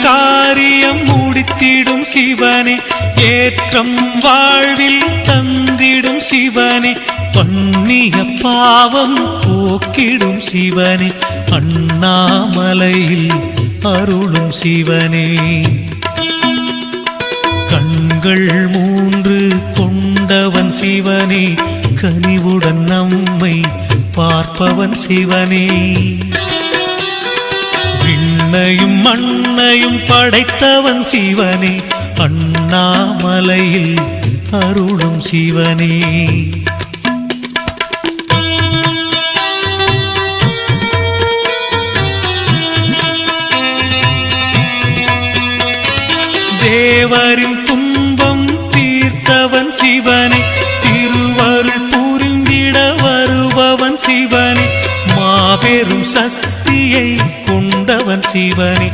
காரியம் முடித்திடும் சிவனே, ஏற்றம் வாழ்வில் தந்திடும் சிவனே, பண்ணிய பாவம் போக்கிடும் சிவனே, அண்ணாமலையில் அருளும் சிவனே. கண்கள் மூன்று கொண்டவன் சிவனே, கனிவுடன் நம்மை பார்ப்பவன் சிவனே. விண்ணையும் மண்ணையும் படைத்தவன் சிவனே, அண்ணாமலையில் அருளும் சிவனே. தேவரின் துன்பம் தீர்த்தவன் சிவனே, திருவருள் புரிந்திட வருபவன் சிவனே, மாபெரும் சக்தியை கொண்டவன் சிவனே.